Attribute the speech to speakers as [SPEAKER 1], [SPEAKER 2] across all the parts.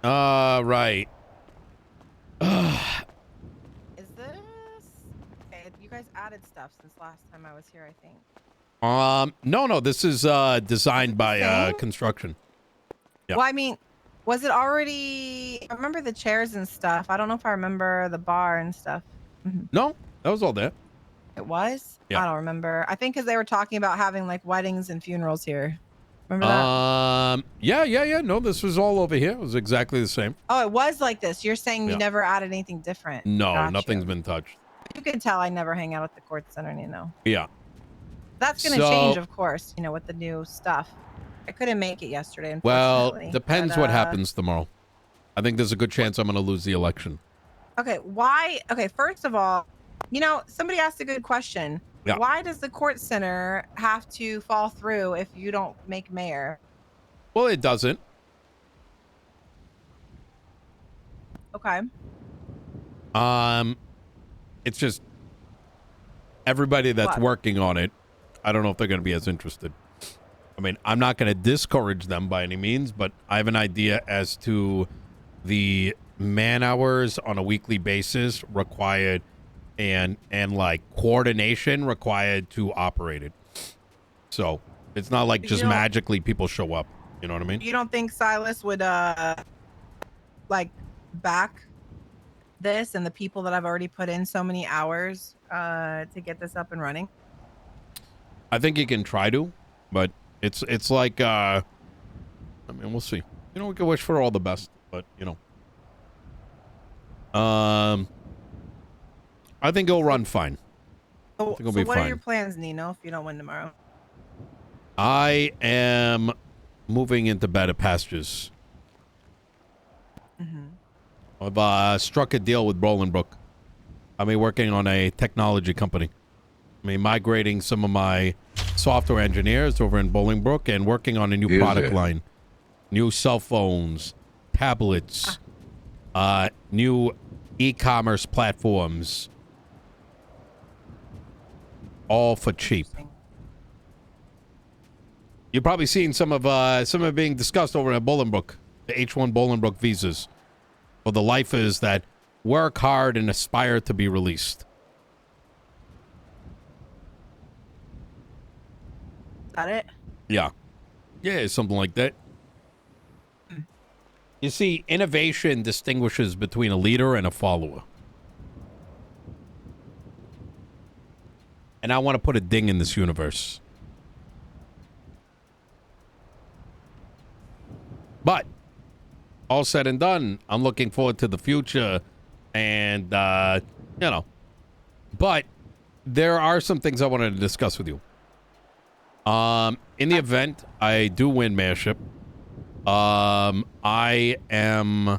[SPEAKER 1] Right.
[SPEAKER 2] Is this? Okay, you guys added stuff since last time I was here, I think.
[SPEAKER 1] No, this is designed by
[SPEAKER 2] same?
[SPEAKER 1] construction. Yeah.
[SPEAKER 2] Well, I mean, was it already? I remember the chairs and stuff. I don't know if I remember the bar and stuff.
[SPEAKER 1] No, that was all there.
[SPEAKER 2] It was?
[SPEAKER 1] Yeah.
[SPEAKER 2] I don't remember. I think because they were talking about having like weddings and funerals here. Remember that?
[SPEAKER 1] Yeah. No, this was all over here. It was exactly the same.
[SPEAKER 2] Oh, it was like this. You're saying you
[SPEAKER 1] Yeah.
[SPEAKER 2] never added anything different.
[SPEAKER 1] No,
[SPEAKER 2] Got
[SPEAKER 1] nothing's
[SPEAKER 2] you.
[SPEAKER 1] been touched.
[SPEAKER 2] You can tell I never hang out at the court center, Nino.
[SPEAKER 1] Yeah.
[SPEAKER 2] That's going to change, of course, you know, with the new stuff. I couldn't make it yesterday, unfortunately.
[SPEAKER 1] Well, depends what happens tomorrow. I think there's a good chance I'm going to lose the election.
[SPEAKER 2] Okay, why? Okay, first of all, you know, somebody asked a good question.
[SPEAKER 1] Yeah.
[SPEAKER 2] Why does the court center have to fall through if you don't make mayor?
[SPEAKER 1] Well, it doesn't.
[SPEAKER 2] Okay.
[SPEAKER 1] It's just everybody that's working on it, I don't know if they're going to be as interested. I mean, I'm not going to discourage them by any means, but I have an idea as to the man hours on a weekly basis required and like coordination required to operate it. So it's not like just magically people show up. You know what I mean?
[SPEAKER 2] You don't think Silas would like back this and the people that I've already put in so many hours to get this up and running?
[SPEAKER 1] I think he can try to, but it's like I mean, we'll see. You know, we can wish for all the best, but you know. I think it'll run fine. I think it'll be
[SPEAKER 2] what
[SPEAKER 1] fine.
[SPEAKER 2] are your plans, Nino, if you don't win tomorrow?
[SPEAKER 1] I am moving into better pastures. I've struck a deal with Bolingbrook. I'll be working on a technology company. I mean, migrating some of my software engineers over in Bolingbrook and working on a new product line. New cell phones, tablets, new e-commerce platforms. All for cheap. You're probably seeing some of it being discussed over at Bolingbrook, the H1 Bolingbrook visas for the lifers that work hard and aspire to be released.
[SPEAKER 2] Is that it?
[SPEAKER 1] Yeah. Yeah, something like that. You see, innovation distinguishes between a leader and a follower. And I want to put a ding in this universe. But all said and done, I'm looking forward to the future. And, you know, but there are some things I wanted to discuss with you. In the event I do win mayorship, I am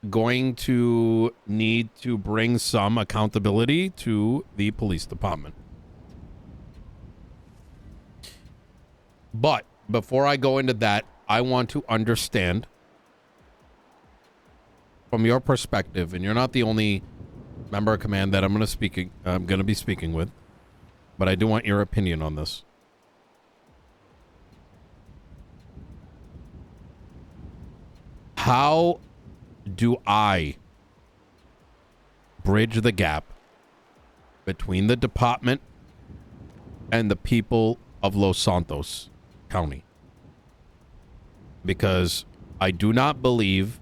[SPEAKER 1] going to need to bring some accountability to the police department. But before I go into that, I want to understand from your perspective, and you're not the only member of command that I'm going to be speaking with, but I do want your opinion on this. How do I bridge the gap between the department and the people of Los Santos County? Because I do not believe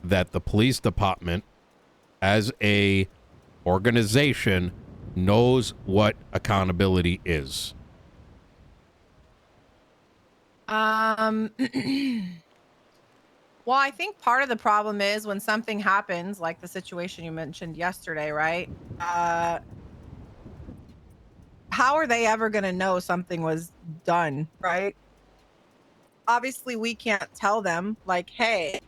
[SPEAKER 1] that the police department as a organization knows what accountability is.
[SPEAKER 2] Well, I think part of the problem is when something happens, like the situation you mentioned yesterday, right? How are they ever going to know something was done, right? Obviously, we can't tell them, like, hey,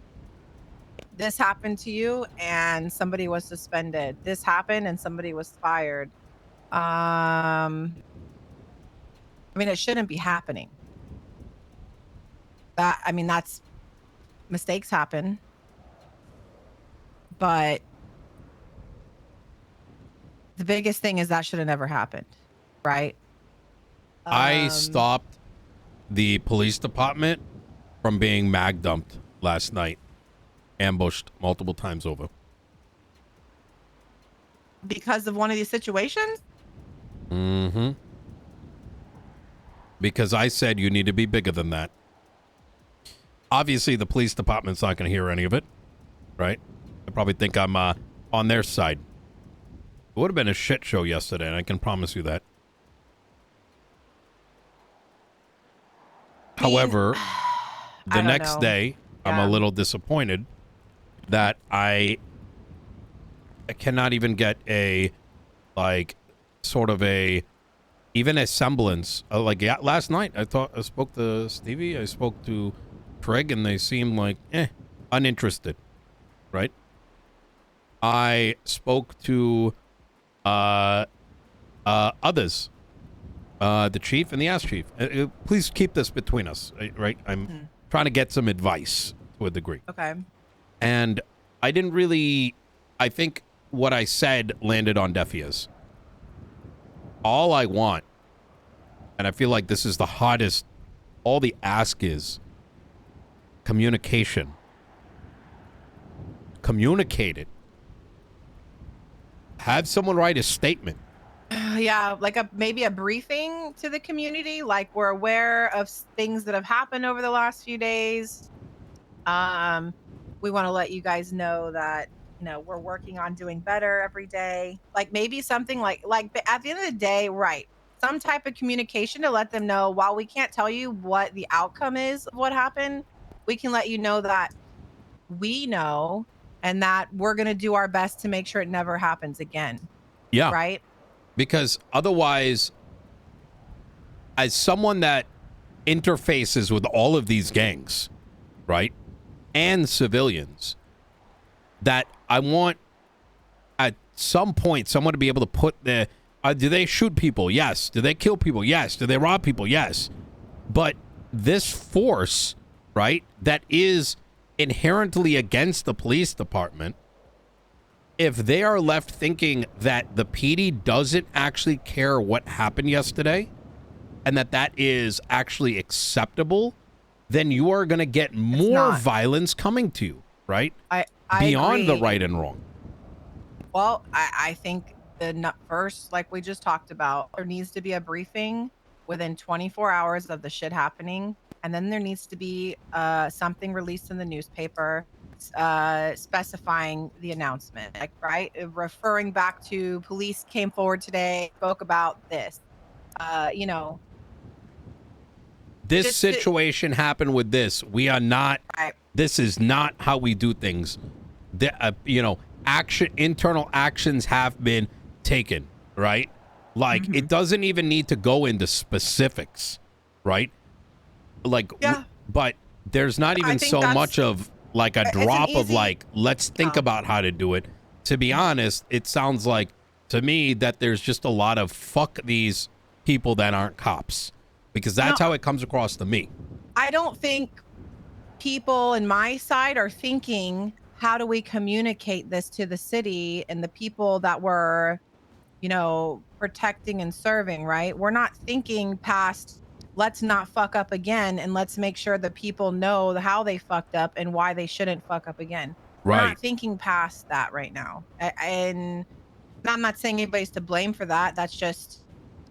[SPEAKER 2] this happened to you and somebody was suspended. This happened and somebody was fired. I mean, it shouldn't be happening. That's mistakes happen, but the biggest thing is that should have never happened, right?
[SPEAKER 1] I stopped the police department from being mag dumped last night, ambushed multiple times over.
[SPEAKER 2] Because of one of these situations?
[SPEAKER 1] Mm-hmm. Because I said you need to be bigger than that. Obviously, the police department's not going to hear any of it, right? They probably think I'm on their side. It would have been a shit show yesterday, and I can promise you that. However, the next day, I'm a little disappointed that I cannot even get a, like, sort of a, even a semblance. Last night, I spoke to Stevie, I spoke to Craig, and they seemed like, uninterested, right? I spoke to others, the chief and the ass chief. Please keep this between us, right? I'm trying to get some advice to a degree.
[SPEAKER 2] Okay.
[SPEAKER 1] And I didn't really, I think what I said landed on deaf ears. All I want, and I feel like this is the hardest, all the ask is communication. Communicate it. Have someone write a statement.
[SPEAKER 2] Yeah, like maybe a briefing to the community, like we're aware of things that have happened over the last few days. We want to let you guys know that, you know, we're working on doing better every day. Like maybe something like at the end of the day, right, some type of communication to let them know, while we can't tell you what the outcome is of what happened, we can let you know that we know and that we're going to do our best to make sure it never happens again.
[SPEAKER 1] Yeah.
[SPEAKER 2] Right?
[SPEAKER 1] Because otherwise, as someone that interfaces with all of these gangs, right, and civilians, that I want at some point someone to be able to put the, do they shoot people? Yes. Do they kill people? Yes. Do they rob people? Yes. But this force, right, that is inherently against the police department, if they are left thinking that the PD doesn't actually care what happened yesterday and that is actually acceptable, then you are going to get more violence coming to you, right?
[SPEAKER 2] I
[SPEAKER 1] Beyond
[SPEAKER 2] agree.
[SPEAKER 1] the right and wrong.
[SPEAKER 2] Well, I think first, like we just talked about, there needs to be a briefing within 24 hours of the shit happening. And then there needs to be something released in the newspaper specifying the announcement, like, right? Referring back to police came forward today, spoke about this, you know.
[SPEAKER 1] This situation happened with this. We are not, this is not how we do things. You know, internal actions have been taken, right? Like, it doesn't even need to go into specifics, right? Like, but there's not even so much of like a drop of like, let's think about how to do it. To be honest, it sounds like to me that there's just a lot of fuck these people that aren't cops, because that's how it comes across to me.
[SPEAKER 2] I don't think people in my side are thinking, how do we communicate this to the city and the people that we're, you know, protecting and serving, right? We're not thinking past, let's not fuck up again, and let's make sure the people know how they fucked up and why they shouldn't fuck up again. We're not thinking past that right now. And I'm not saying anybody's to blame for that. That's just,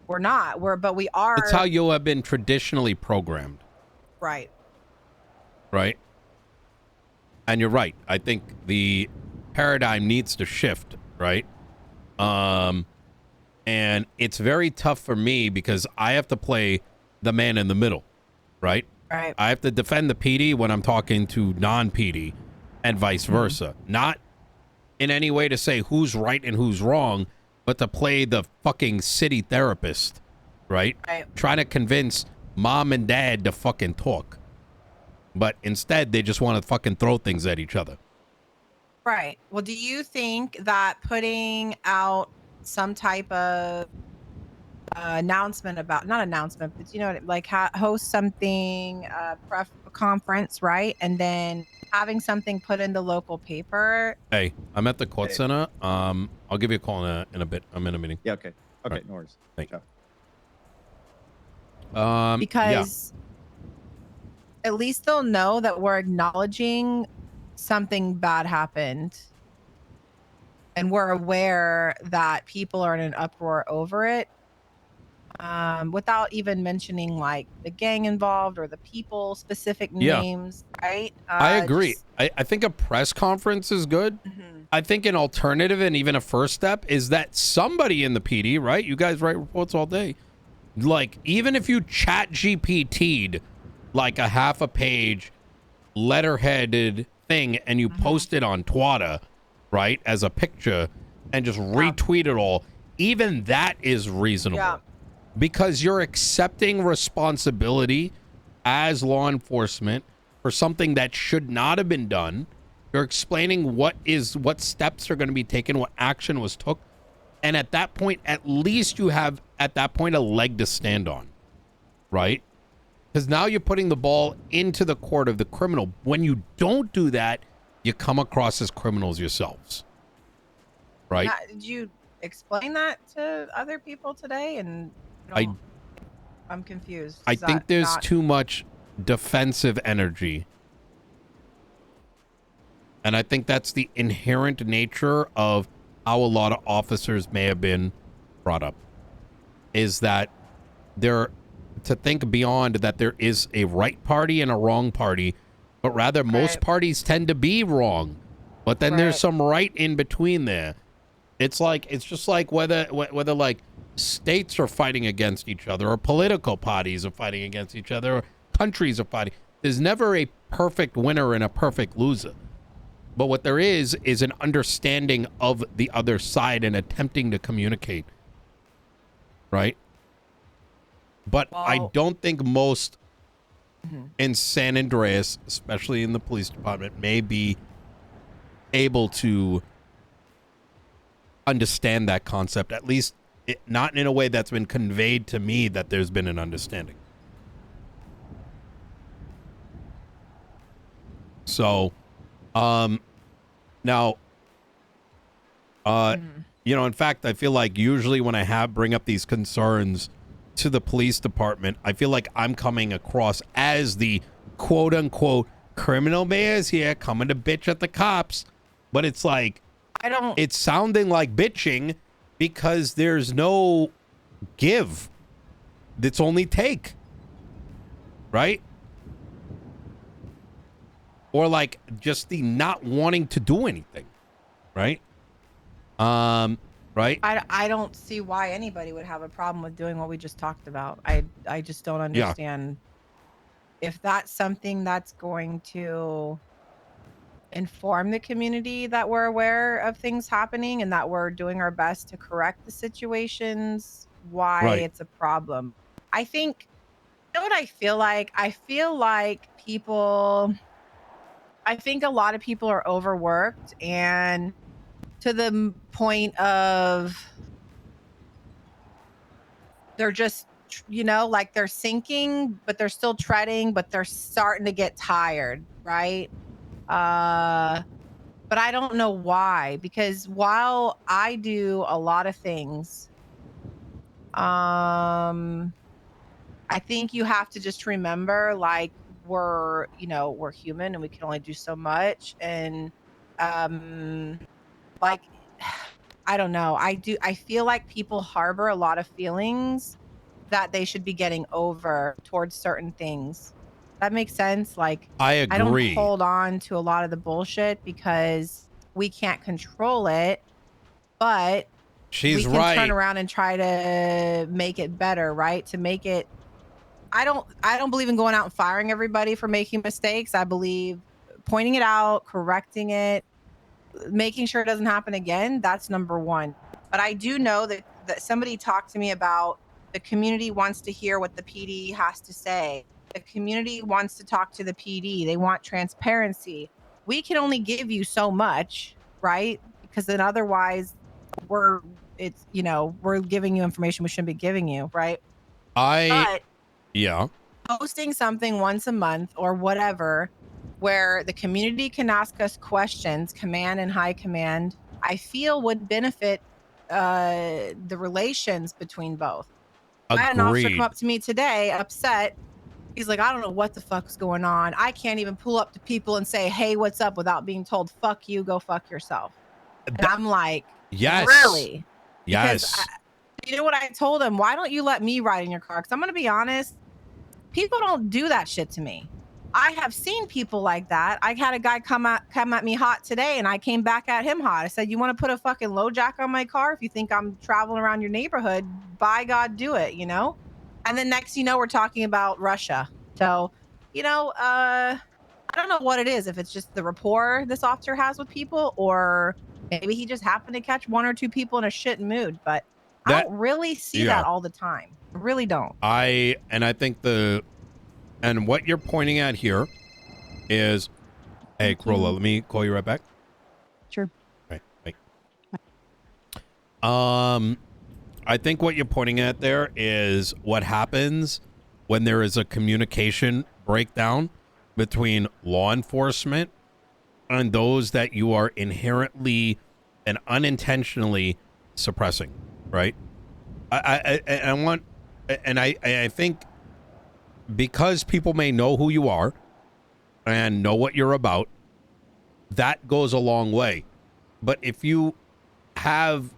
[SPEAKER 2] but we are.
[SPEAKER 1] It's how you have been traditionally programmed.
[SPEAKER 2] Right.
[SPEAKER 1] Right. And you're right. I think the paradigm needs to shift, right? And it's very tough for me because I have to play the man in the middle, right?
[SPEAKER 2] Right.
[SPEAKER 1] I have to defend the PD when I'm talking to non-PD and vice versa. Not in any way to say who's right and who's wrong, but to play the fucking city therapist, right? Trying to convince mom and dad to fucking talk. But instead, they just want to fucking throw things at each other.
[SPEAKER 2] Right. Well, do you think that putting out some type of announcement about, not announcement, but, you know, like host something, conference, right? And then having something put in the local paper.
[SPEAKER 1] Hey, I'm at the court center. I'll give you a call in a bit. I'm in a meeting.
[SPEAKER 3] Yeah, okay. Okay,
[SPEAKER 1] right.
[SPEAKER 3] No worries.
[SPEAKER 1] Thank you.
[SPEAKER 2] Because at least they'll know that we're acknowledging something bad happened. And we're aware that people are in an uproar over it. Without even mentioning like the gang involved or the people, specific
[SPEAKER 1] Yeah,
[SPEAKER 2] names, right?
[SPEAKER 1] I agree.
[SPEAKER 2] Just
[SPEAKER 1] I think a press conference is good.
[SPEAKER 2] mhm.
[SPEAKER 1] I think an alternative and even a first step is that somebody in the PD, right? You guys write reports all day. Like, even if you chat GPT'd like a half a page letterheaded thing and you post it on Twitter, right, as a picture and just retweet it all, even that is reasonable.
[SPEAKER 2] Yeah.
[SPEAKER 1] Because you're accepting responsibility as law enforcement for something that should not have been done. You're explaining what steps are going to be taken, what action was took. And at that point, at least you have, at that point, a leg to stand on, right? Because now you're putting the ball into the court of the criminal. When you don't do that, you come across as criminals yourselves, right?
[SPEAKER 2] Did you explain that to other people today? And I'm confused.
[SPEAKER 1] I think there's too much defensive energy. And I think that's the inherent nature of how a lot of officers may have been brought up, is that they're to think beyond that there is a right party and a wrong party, but rather most parties tend to be wrong. But then there's some right in between there. It's just like whether like states are fighting against each other or political parties are fighting against each other or countries are fighting. There's never a perfect winner and a perfect loser. But what there is an understanding of the other side and attempting to communicate. Right? But I don't think most in San Andreas, especially in the police department, may be able to understand that concept, at least not in a way that's been conveyed to me that there's been an understanding. So, now, you know, in fact, I feel like usually when I bring up these concerns to the police department, I feel like I'm coming across as the quote unquote criminal mayors here coming to bitch at the cops. But it's like, it's sounding like bitching because there's no give. It's only take. Right? Or like just the not wanting to do anything. Right? Right?
[SPEAKER 2] I don't see why anybody would have a problem with doing what we just talked about. I just don't understand if that's something that's going to inform the community that we're aware of things happening and that we're doing our best to correct the situations, why it's a problem. I think, you know what I feel like? I feel like I think a lot of people are overworked and to the point of they're just, you know, like they're sinking, but they're still treading, but they're starting to get tired, right? But I don't know why, because while I do a lot of things, I think you have to just remember, like, we're human and we can only do so much. And, like, I don't know. I feel like people harbor a lot of feelings that they should be getting over towards certain things. That makes sense. Like,
[SPEAKER 1] I agree.
[SPEAKER 2] I don't hold on to a lot of the bullshit because we can't control it, but we can turn around and try to make it better, right? To make it, I don't believe in going out and firing everybody for making mistakes. I believe pointing it out, correcting it, making sure it doesn't happen again. That's number one. But I do know that somebody talked to me about the community wants to hear what the PD has to say. The community wants to talk to the PD. They want transparency. We can only give you so much, right? Because then otherwise we're giving you information we shouldn't be giving you, right? Posting something once a month or whatever where the community can ask us questions, command and high command, I feel would benefit the relations between both. I had an officer come up to me today upset He's like, I don't know what the fuck's going on. I can't even pull up to people and say, hey, what's up without being told, fuck you, go fuck yourself. And I'm like,
[SPEAKER 1] yes.
[SPEAKER 2] Really? Because
[SPEAKER 1] Yes.
[SPEAKER 2] you know what I told him? Why don't you let me ride in your car? Because I'm going to be honest, people don't do that shit to me. I have seen people like that. I had a guy come at me hot today, and I came back at him hot. I said, you want to put a fucking low jack on my car? If you think I'm traveling around your neighborhood, by God, do it, you know? And then next, we're talking about Russia. So, I don't know what it is. If it's just the rapport this officer has with people, or maybe he just happened to catch one or two people in a shit mood. But I don't really see that all the time. I really don't.
[SPEAKER 1] I think and what you're pointing at here is, hey, Corolla, let me call you right back.
[SPEAKER 2] Sure.
[SPEAKER 1] Right. I think what you're pointing at there is what happens when there is a communication breakdown between law enforcement and those that you are inherently and unintentionally suppressing, right? I think because people may know who you are and know what you're about, that goes a long way. But if you have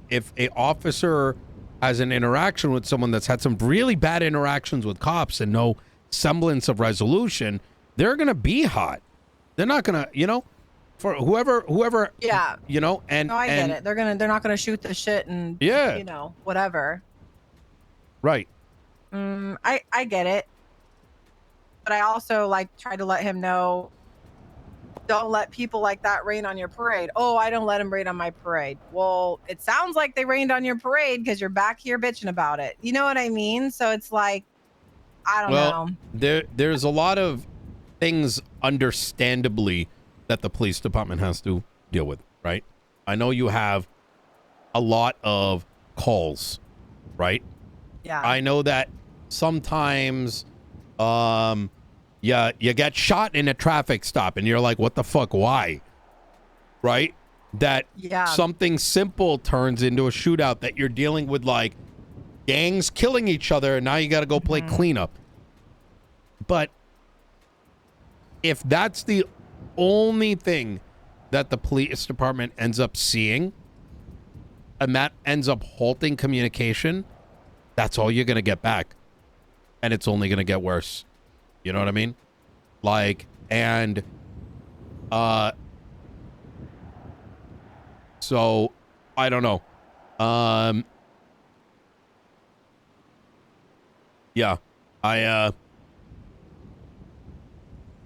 [SPEAKER 1] if a officer has an interaction with someone that's had some really bad interactions with cops and no semblance of resolution, they're going to be hot. They're not going to, for whoever,
[SPEAKER 2] yeah,
[SPEAKER 1] and
[SPEAKER 2] no, I get it. They're not going to shoot the shit and, whatever.
[SPEAKER 1] Right.
[SPEAKER 2] I get it. But I also try to let him know, don't let people like that rain on your parade. Oh, I don't let them rain on my parade. Well, it sounds like they rained on your parade because you're back here bitching about it. You know what I mean? So it's like, I don't know.
[SPEAKER 1] There's a lot of things, understandably, that the police department has to deal with, right? I know you have a lot of calls, right?
[SPEAKER 2] Yeah.
[SPEAKER 1] I know that sometimes you get shot in a traffic stop and you're like, what the fuck, why? Right? That something simple turns into a shootout, that you're dealing with gangs killing each other, and now you got to go play cleanup. But if that's the only thing that the police department ends up seeing, and that ends up halting communication, that's all you're going to get back. And it's only going to get worse. You know what I mean? So I don't know.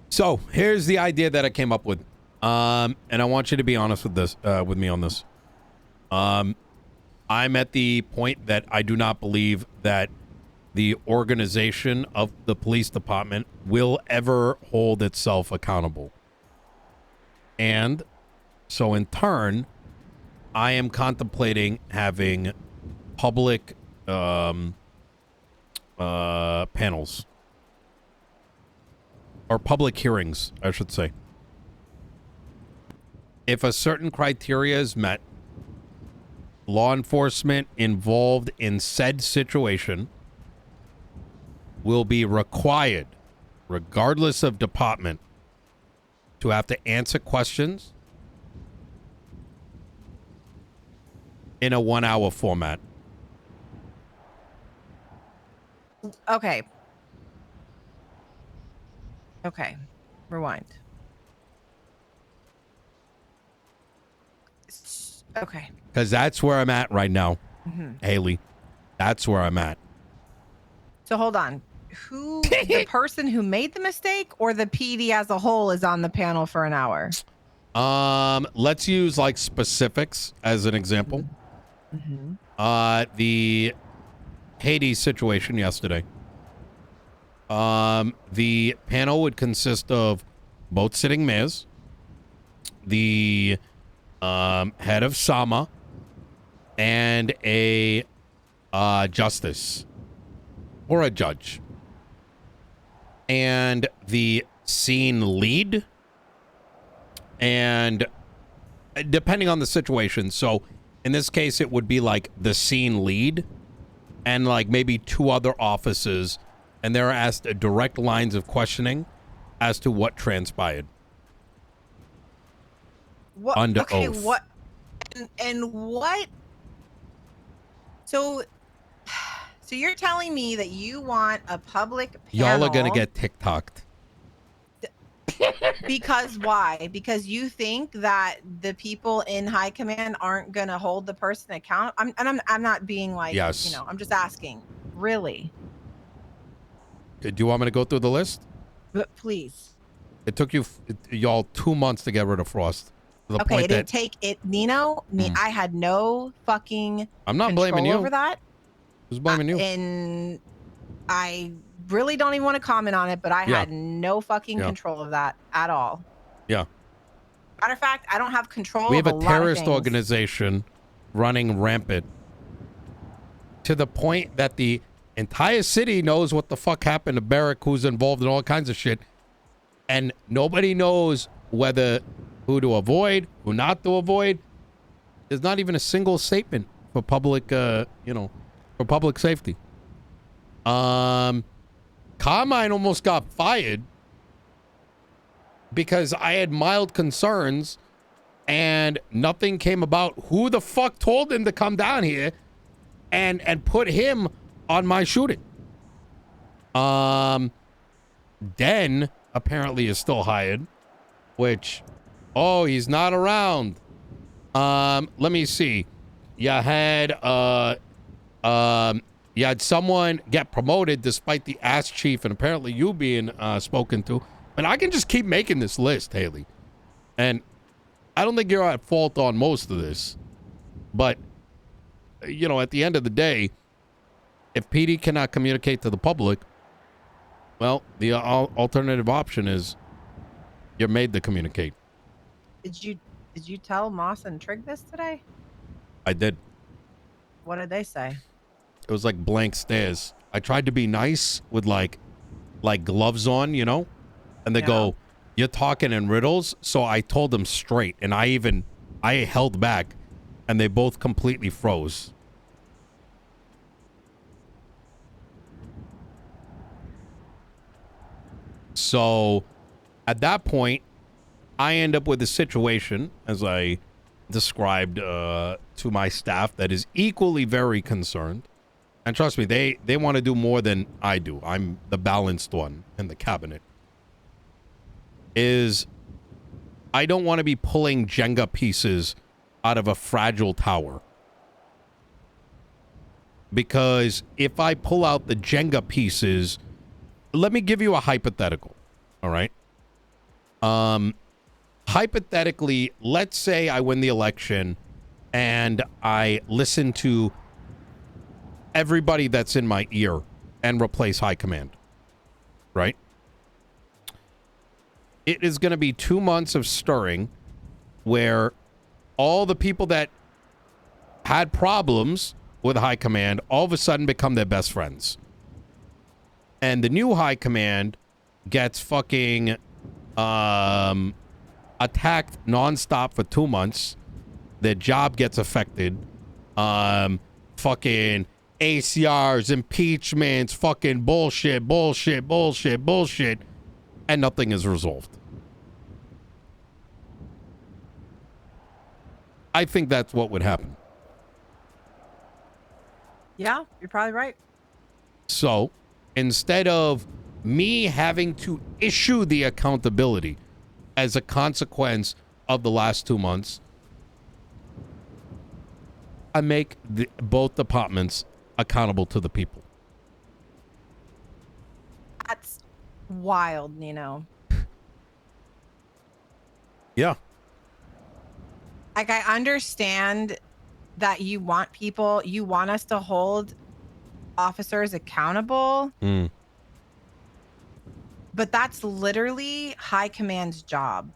[SPEAKER 1] So here's the idea that I came up with. And I want you to be honest with this, with me on this. I'm at the point that I do not believe that the organization of the police department will ever hold itself accountable. And so in turn, I am contemplating having public panels, or public hearings, I should say. If a certain criteria is met, law enforcement involved in said situation will be required, regardless of department, to have to answer questions in a 1-hour format.
[SPEAKER 2] Okay. Rewind. Okay.
[SPEAKER 1] Because that's where I'm at right now, Haley. That's where I'm at.
[SPEAKER 2] So hold on. Who, the person who made the mistake, or the PD as a whole, is on the panel for an hour?
[SPEAKER 1] Let's use specifics as an example. The Haiti situation yesterday. The panel would consist of both sitting mayors, the head of SAMA, and a justice or a judge, and the scene lead, and depending on the situation. So in this case, it would be the scene lead and maybe two other officers, and they're asked direct lines of questioning as to what transpired.
[SPEAKER 2] What?
[SPEAKER 1] Under
[SPEAKER 2] Okay,
[SPEAKER 1] oath.
[SPEAKER 2] what? And what? So you're telling me that you want a public panel?
[SPEAKER 1] Y'all are gonna get TikToked.
[SPEAKER 2] Because why? Because you think that the people in high command aren't gonna hold the person accountable. I'm not being like,
[SPEAKER 1] Yes.
[SPEAKER 2] you know, I'm just asking. Really?
[SPEAKER 1] Do you want me to go through the list?
[SPEAKER 2] But please.
[SPEAKER 1] It took y'all 2 months to get rid of Frost. To the
[SPEAKER 2] Okay,
[SPEAKER 1] point
[SPEAKER 2] it didn't take it, Nino. I had no fucking
[SPEAKER 1] I'm not
[SPEAKER 2] control
[SPEAKER 1] blaming you.
[SPEAKER 2] over that.
[SPEAKER 1] Who's blaming you?
[SPEAKER 2] And I really don't even want to comment on it, but I had no fucking control of that at all.
[SPEAKER 1] Yeah.
[SPEAKER 2] Matter of fact, I don't have control.
[SPEAKER 1] We have
[SPEAKER 2] of
[SPEAKER 1] a
[SPEAKER 2] lot of
[SPEAKER 1] terrorist
[SPEAKER 2] things.
[SPEAKER 1] organization running rampant to the point that the entire city knows what the fuck happened to Barrick, who's involved in all kinds of shit, and nobody knows whether who to avoid, who not to avoid. There's not even a single statement for public, for public safety. Carmine almost got fired because I had mild concerns and nothing came about. Who the fuck told him to come down here and put him on my shooting? Den apparently is still hired, which, he's not around. Let me see. You had someone get promoted despite the ass chief and apparently you being spoken to. And I can just keep making this list, Haley. And I don't think you're at fault on most of this. But, at the end of the day, if PD cannot communicate to the public, well, the alternative option is you're made to communicate.
[SPEAKER 2] Did you tell Moss and Trig this today?
[SPEAKER 1] I did.
[SPEAKER 2] What did they say?
[SPEAKER 1] It was like blank stares. I tried to be nice with like gloves on, and they go, "You're talking in riddles." So I told them straight, and I held back, and they both completely froze. So at that point, I end up with a situation, as I described to my staff, that is equally very concerned. And trust me, they want to do more than I do. I'm the balanced one in the cabinet. I don't want to be pulling Jenga pieces out of a fragile tower. Because if I pull out the Jenga pieces, let me give you a hypothetical. All right. Hypothetically, let's say I win the election and I listen to everybody that's in my ear and replace high command. Right? It is going to be 2 months of stirring where all the people that had problems with high command all of a sudden become their best friends. And the new high command gets fucking attacked nonstop for 2 months. Their job gets affected. Fucking ACRs, impeachments, fucking bullshit, and nothing is resolved. I think that's what would happen.
[SPEAKER 2] Yeah, you're probably right.
[SPEAKER 1] So, instead of me having to issue the accountability as a consequence of the last 2 months, I make both departments accountable to the people.
[SPEAKER 2] That's wild, Nino.
[SPEAKER 1] Yeah.
[SPEAKER 2] Like, I understand that you want us to hold officers accountable. But that's literally high command's job.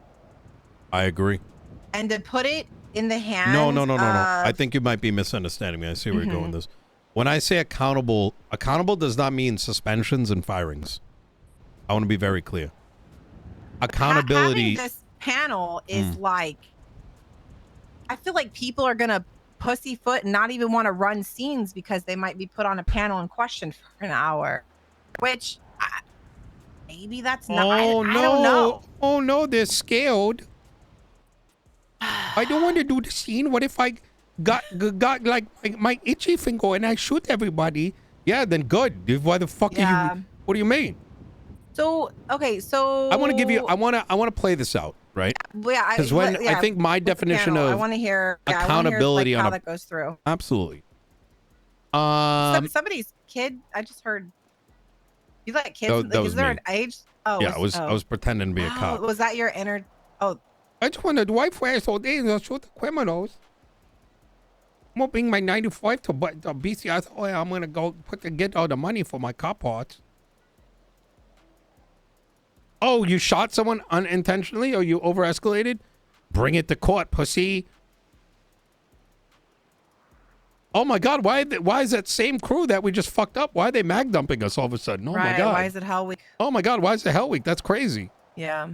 [SPEAKER 1] I agree.
[SPEAKER 2] And to put it in the hands
[SPEAKER 1] No. I think you might be misunderstanding me. I see where you're going with this. When I say accountable does not mean suspensions and firings. I want to be very clear. Accountability.
[SPEAKER 2] Having this panel is like, I feel like people are going to pussyfoot and not even want to run scenes because they might be put on a panel and questioned for an hour. which maybe that's not.
[SPEAKER 1] Oh
[SPEAKER 2] I don't
[SPEAKER 1] no!
[SPEAKER 2] know.
[SPEAKER 1] Oh no! They're scared. I don't want to do the scene. What if I got like my itchy finger and I shoot everybody? Yeah, then good. Why the fuck are
[SPEAKER 2] Yeah.
[SPEAKER 1] you? What do you mean?
[SPEAKER 2] So okay, so
[SPEAKER 1] I want to give you. I want to play this out, right?
[SPEAKER 2] yeah,
[SPEAKER 1] Because when I think my
[SPEAKER 2] with the
[SPEAKER 1] definition
[SPEAKER 2] panel, I
[SPEAKER 1] of
[SPEAKER 2] want to hear
[SPEAKER 1] accountability
[SPEAKER 2] how
[SPEAKER 1] on
[SPEAKER 2] that goes through.
[SPEAKER 1] absolutely.
[SPEAKER 2] Somebody's kid. I just heard. You like kids?
[SPEAKER 1] That
[SPEAKER 2] Like,
[SPEAKER 1] was
[SPEAKER 2] is there
[SPEAKER 1] me.
[SPEAKER 2] an age? Oh,
[SPEAKER 1] Yeah, I was pretending to be a
[SPEAKER 2] wow.
[SPEAKER 1] cop.
[SPEAKER 2] Was that your inner? Oh,
[SPEAKER 1] I just wanted white flash all day and shoot the criminals. I'm hoping my 95 to BCS. Oh, yeah, I'm gonna go get all the money for my cop parts. Oh, you shot someone unintentionally or you over-escalated? Bring it to court, pussy. Oh my God, why is that same crew that we just fucked up? Why are they mag dumping us all of a sudden? Oh
[SPEAKER 2] right.
[SPEAKER 1] my God.
[SPEAKER 2] Why is it Hell Week?
[SPEAKER 1] Oh my God, why is it Hell Week? That's crazy.
[SPEAKER 2] Yeah.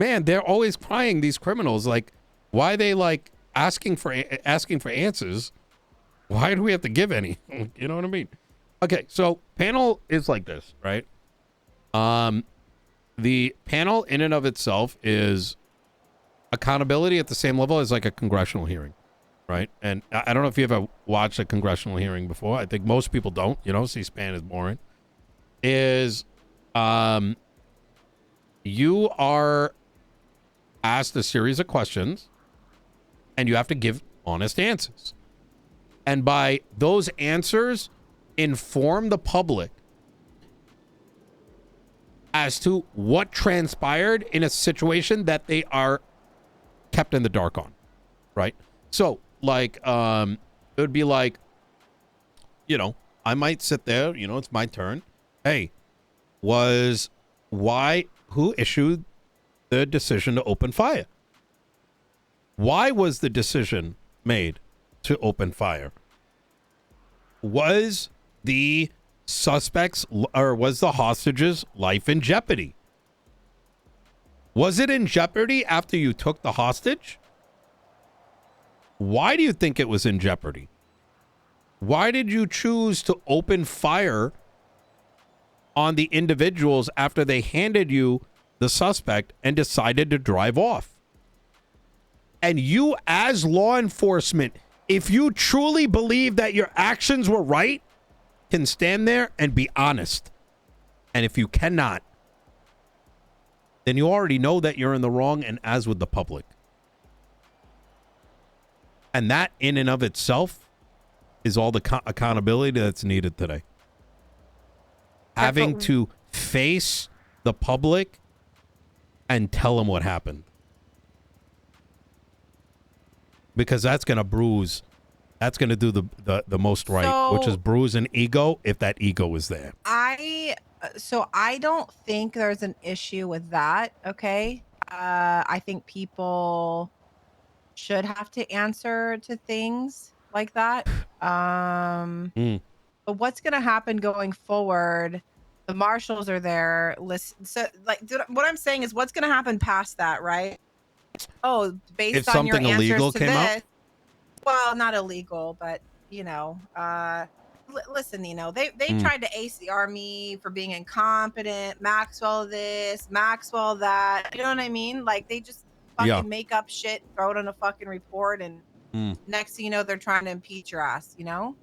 [SPEAKER 1] Man, they're always crying, these criminals. Like, why are they like asking for answers? Why do we have to give any? You know what I mean? Okay, so panel is like this, right? The panel in and of itself is accountability at the same level as like a congressional hearing, right? And I don't know if you ever watched a congressional hearing before. I think most people don't. You know, C-SPAN is boring. You are asked a series of questions and you have to give honest answers. And by those answers, inform the public as to what transpired in a situation that they are kept in the dark on, right? So, like, it would be like, you know, I might sit there, you know, it's my turn. Hey, who issued the decision to open fire? Why was the decision made to open fire? Was the was the hostage's life in jeopardy? Was it in jeopardy after you took the hostage? Why do you think it was in jeopardy? Why did you choose to open fire on the individuals after they handed you the suspect and decided to drive off? And you, as law enforcement, if you truly believe that your actions were right, can stand there and be honest. And if you cannot, then you already know that you're in the wrong, and as with the public. And that in and of itself is all the accountability that's needed today. Having to face the public and tell them what happened. Because that's going to bruise. That's going to do the most right, which is bruise an ego if that ego is there.
[SPEAKER 2] I don't think there's an issue with that. Okay. I think people should have to answer to things like that. But what's going to happen going forward? The marshals are there. Listen, so like what I'm saying is what's going to happen past that, right? Oh, based
[SPEAKER 1] if
[SPEAKER 2] on your
[SPEAKER 1] something
[SPEAKER 2] answers
[SPEAKER 1] illegal
[SPEAKER 2] to
[SPEAKER 1] came
[SPEAKER 2] this,
[SPEAKER 1] out?
[SPEAKER 2] well, not illegal, but you know, listen, Nino, they tried to ACR me for being incompetent. Maxwell this, Maxwell that. You know what I mean? Like they just fucking make up shit, throw it on a fucking report, and next thing you know, they're trying to impeach your ass. You know?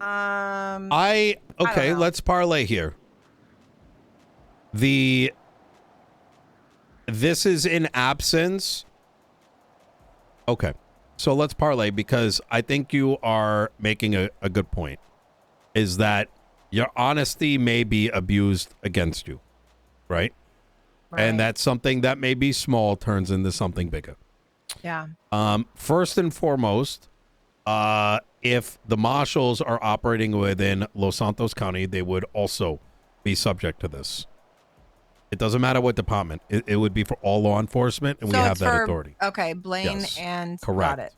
[SPEAKER 1] Okay, let's parlay here. This is in absence. Okay. So let's parlay, because I think you are making a good point, is that your honesty may be abused against you, right? And that's something that may be small turns into something bigger.
[SPEAKER 2] Yeah.
[SPEAKER 1] First and foremost, if the marshals are operating within Los Santos County, they would also be subject to this. It doesn't matter what department. It would be for all law enforcement, and so we have that authority.
[SPEAKER 2] Okay, Blaine and
[SPEAKER 1] correct.
[SPEAKER 2] Got it.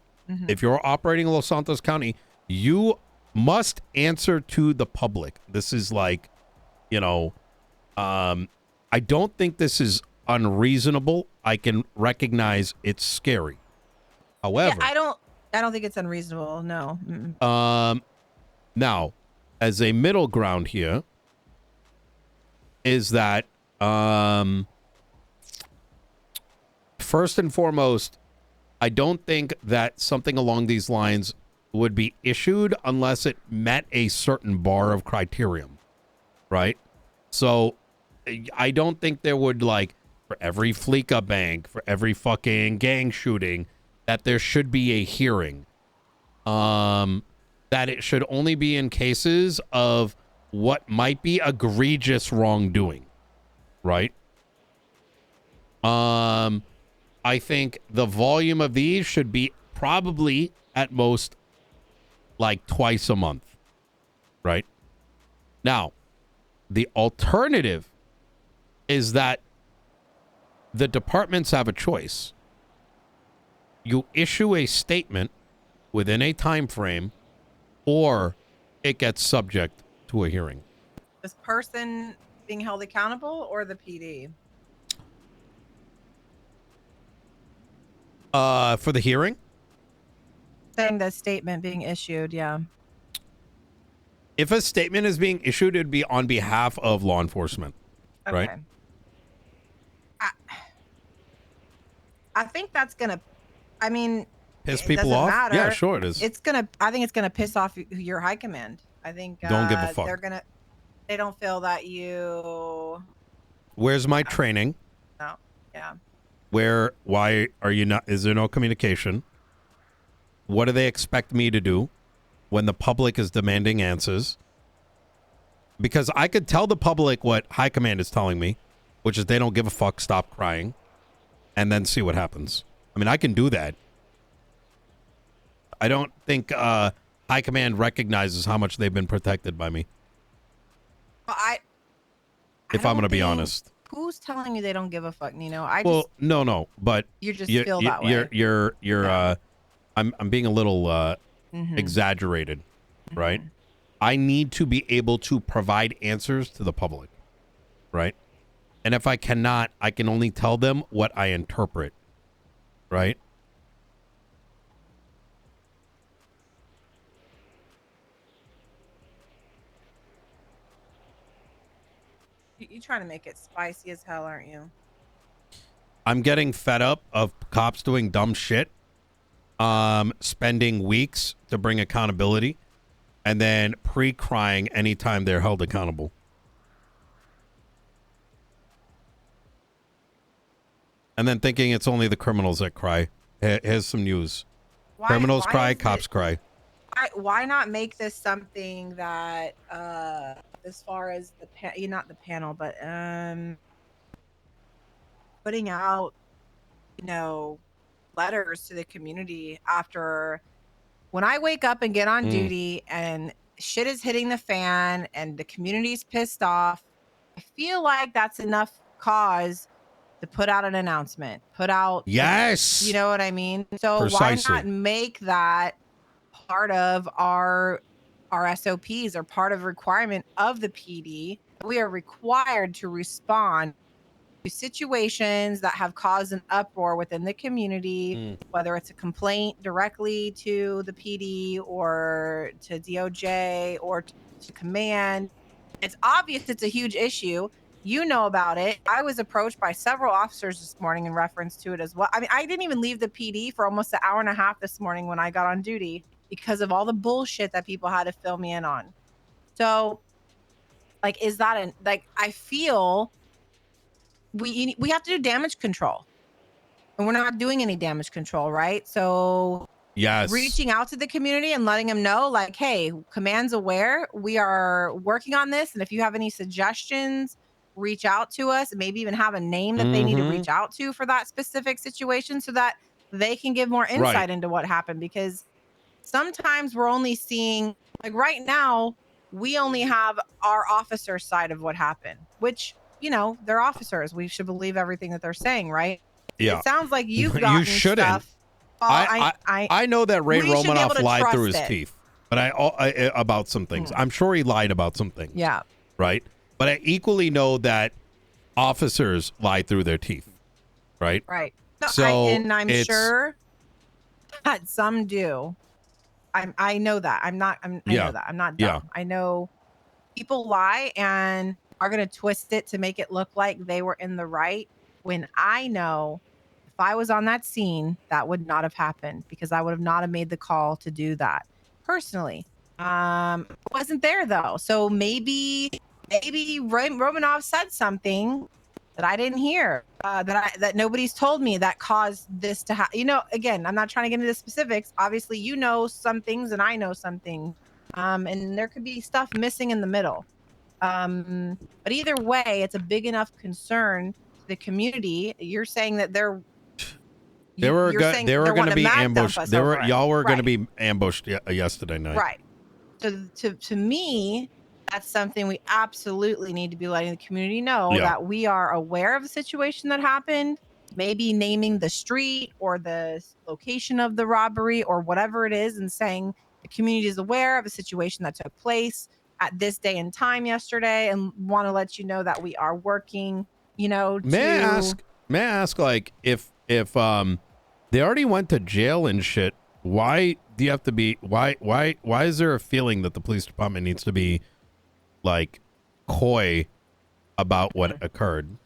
[SPEAKER 1] If you're operating in Los Santos County, you must answer to the public. This is like, you know, I don't think this is unreasonable. I can recognize it's scary. However,
[SPEAKER 2] I don't think it's unreasonable. No.
[SPEAKER 1] Now, as a middle ground here, is that first and foremost, I don't think that something along these lines would be issued unless it met a certain bar of criterion, right? So I don't think there would, like, for every Fleeca bank, for every fucking gang shooting, that there should be a hearing. That it should only be in cases of what might be egregious wrongdoing, right? I think the volume of these should be probably at most like twice a month, right? Now, the alternative is that the departments have a choice. You issue a statement within a time frame, or it gets subject to a hearing.
[SPEAKER 2] This person being held accountable or the PD?
[SPEAKER 1] For the hearing?
[SPEAKER 2] Saying the statement being issued, yeah.
[SPEAKER 1] If a statement is being issued, it'd be on behalf of law enforcement, right?
[SPEAKER 2] Okay. I think that's gonna, I mean,
[SPEAKER 1] Piss
[SPEAKER 2] it
[SPEAKER 1] people
[SPEAKER 2] doesn't
[SPEAKER 1] off?
[SPEAKER 2] matter.
[SPEAKER 1] Yeah, sure it is.
[SPEAKER 2] I think it's gonna piss off your high command. I think
[SPEAKER 1] Don't give a fuck.
[SPEAKER 2] They don't feel that you.
[SPEAKER 1] Where's my training?
[SPEAKER 2] No. Yeah.
[SPEAKER 1] Why are you not, is there no communication? What do they expect me to do when the public is demanding answers? Because I could tell the public what high command is telling me, which is they don't give a fuck, stop crying, and then see what happens. I mean, I can do that. I don't think high command recognizes how much they've been protected by me.
[SPEAKER 2] Well,
[SPEAKER 1] if I'm going to be honest.
[SPEAKER 2] Who's telling you they don't give a fuck, Nino?
[SPEAKER 1] No, but
[SPEAKER 2] you just feel that way.
[SPEAKER 1] You're I'm being a little exaggerated, right? I need to be able to provide answers to the public, right? And if I cannot, I can only tell them what I interpret, right?
[SPEAKER 2] You're trying to make it spicy as hell, aren't you?
[SPEAKER 1] I'm getting fed up of cops doing dumb shit, spending weeks to bring accountability, and then pre-crying anytime they're held accountable. And then thinking it's only the criminals that cry. Here's some news. Criminals cry, cops cry.
[SPEAKER 2] Why not make this something that, as far as not the panel, but putting out, letters to the community after, when I wake up and get on duty and shit is hitting the fan and the community's pissed off, I feel like that's enough cause to put out an announcement,
[SPEAKER 1] Yes.
[SPEAKER 2] You know what I mean? So
[SPEAKER 1] Precisely.
[SPEAKER 2] Why not make that part of our SOPs or part of requirement of the PD? We are required to respond to situations that have caused an uproar within the community, whether it's a complaint directly to the PD or to DOJ or to command. It's obvious it's a huge issue. You know about it. I was approached by several officers this morning in reference to it as well. I mean, I didn't even leave the PD for almost an hour and a half this morning when I got on duty because of all the bullshit that people had to fill me in on. So, like, is that I feel we have to do damage control, and we're not doing any damage control, right? So
[SPEAKER 1] yes,
[SPEAKER 2] reaching out to the community and letting them know, like, hey, command's aware, we are working on this, and if you have any suggestions, reach out to us, and maybe even have a name that they need to reach out to for that specific situation so that they can give more insight into what happened. Because sometimes we're only seeing, like right now, we only have our officer side of what happened, which, they're officers. We should believe everything that they're saying, right?
[SPEAKER 1] Yeah.
[SPEAKER 2] It sounds like you've gotten
[SPEAKER 1] you shouldn't.
[SPEAKER 2] Stuff.
[SPEAKER 1] I know that Ray Romanoff lied through his teeth, but I about some things. I'm sure he lied about some things.
[SPEAKER 2] Yeah.
[SPEAKER 1] Right. But I equally know that officers lie through their teeth. Right.
[SPEAKER 2] Right. No,
[SPEAKER 1] so
[SPEAKER 2] I'm sure that some do. I know that. I know that. I'm not dumb.
[SPEAKER 1] Yeah.
[SPEAKER 2] I know people lie, and are going to twist it to make it look like they were in the right, when I know if I was on that scene, that would not have happened, because I would have not have made the call to do that personally. I wasn't there though. So maybe Romanov said something that I didn't hear, that nobody's told me, that caused this to happen. Again, I'm not trying to get into specifics. Obviously, some things and I know some things. And there could be stuff missing in the middle. But either way, it's a big enough concern to the community. You're saying that
[SPEAKER 1] They were
[SPEAKER 2] saying
[SPEAKER 1] they were going to be ambushed. Y'all were going to
[SPEAKER 2] Right.
[SPEAKER 1] be ambushed yesterday night.
[SPEAKER 2] Right. So to me, that's something we absolutely need to be letting the community know, that we are aware of the situation that happened, maybe naming the street or the location of the robbery or whatever it is, and saying the community is aware of a situation that took place at this day and time yesterday, and want to let you know that we are working,
[SPEAKER 1] May I ask, like, if they already went to jail and shit, why do you have to be, why is there a feeling that the police department needs to be like coy about what occurred?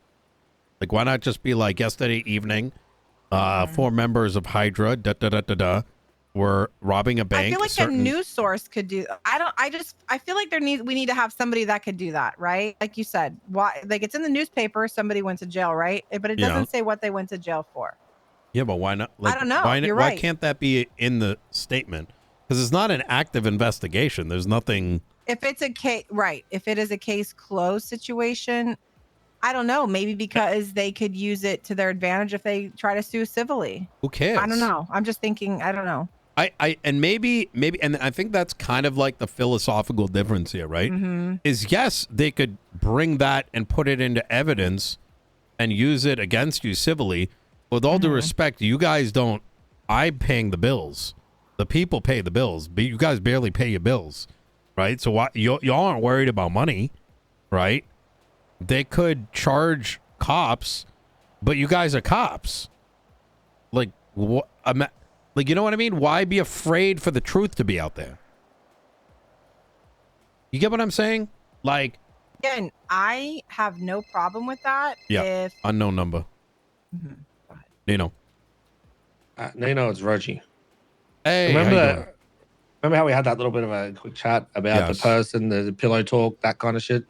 [SPEAKER 1] Like, why not just be like, yesterday evening, 4 members of Hydra were robbing a bank.
[SPEAKER 2] I feel like a news source could do. I feel like we need to have somebody that could do that, right? Like you said, why? Like, it's in the newspaper. Somebody went to jail, right? But it doesn't say what they went to jail for.
[SPEAKER 1] Yeah, but why not? Like,
[SPEAKER 2] I don't know. You're
[SPEAKER 1] why
[SPEAKER 2] right.
[SPEAKER 1] can't that be in the statement? Because it's not an active investigation. There's nothing.
[SPEAKER 2] If it's a case, right? If it is a case closed situation, I don't know. Maybe because they could use it to their advantage if they try to sue civilly.
[SPEAKER 1] Who cares?
[SPEAKER 2] I don't know. I'm just thinking. I don't know.
[SPEAKER 1] And maybe, and I think that's kind of like the philosophical difference here, right?
[SPEAKER 2] Mm-hmm.
[SPEAKER 1] Is yes, they could bring that and put it into evidence and use it against you civilly. With all due respect, you guys don't. I'm paying the bills. The people pay the bills, but you guys barely pay your bills, right? So why y'all aren't worried about money, right? They could charge cops, but you guys are cops. Like what? Like, you know what I mean? Why be afraid for the truth to be out there? You get what I'm saying? Like,
[SPEAKER 2] again, I have no problem with that.
[SPEAKER 1] Yeah.
[SPEAKER 2] If
[SPEAKER 1] unknown number. Nino.
[SPEAKER 3] Nino, it's Reggie.
[SPEAKER 1] Hey, how you doing?
[SPEAKER 3] Remember how we had that little bit of a quick chat about the person, the pillow talk, that kind of shit?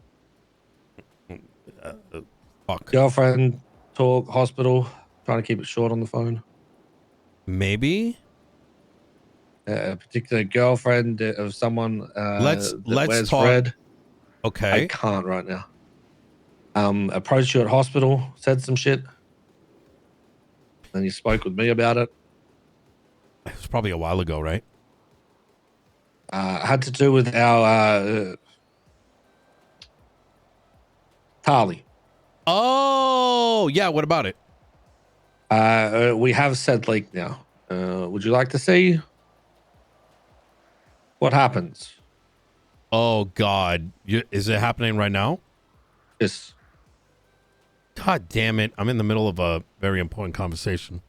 [SPEAKER 1] Fuck.
[SPEAKER 3] Girlfriend talk, hospital, trying to keep it short on the phone.
[SPEAKER 1] Maybe
[SPEAKER 3] a particular girlfriend of someone
[SPEAKER 1] let's
[SPEAKER 3] wears
[SPEAKER 1] talk.
[SPEAKER 3] red.
[SPEAKER 1] Okay.
[SPEAKER 3] I can't right now. Approached you at hospital, said some shit. Then you spoke with me about it.
[SPEAKER 1] It was probably a while ago, right?
[SPEAKER 3] Had to do with our Tali.
[SPEAKER 1] Oh, yeah. What about it?
[SPEAKER 3] We have said leak now. Would you like to see what happens?
[SPEAKER 1] Oh, God. Is it happening right now?
[SPEAKER 3] Yes.
[SPEAKER 1] God damn it. I'm in the middle of a very important conversation.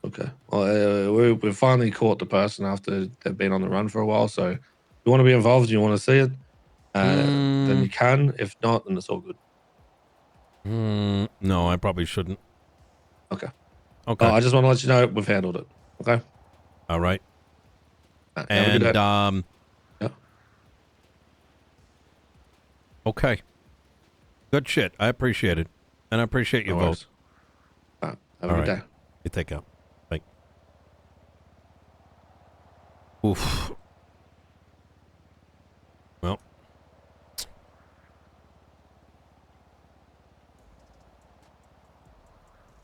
[SPEAKER 3] Okay. Well, we finally caught the person after they've been on the run for a while. So if you want to be involved and you want to see it, then you can. If not, then it's all good.
[SPEAKER 1] No, I probably shouldn't.
[SPEAKER 3] Okay.
[SPEAKER 1] Okay.
[SPEAKER 3] I just want to let you know we've handled it. Okay.
[SPEAKER 1] All right.
[SPEAKER 3] Have a good day.
[SPEAKER 1] Yeah. Okay. Good shit. I appreciate it. And I appreciate your vote.
[SPEAKER 3] Have a good day.
[SPEAKER 1] You take care. Bye. Oof. Well.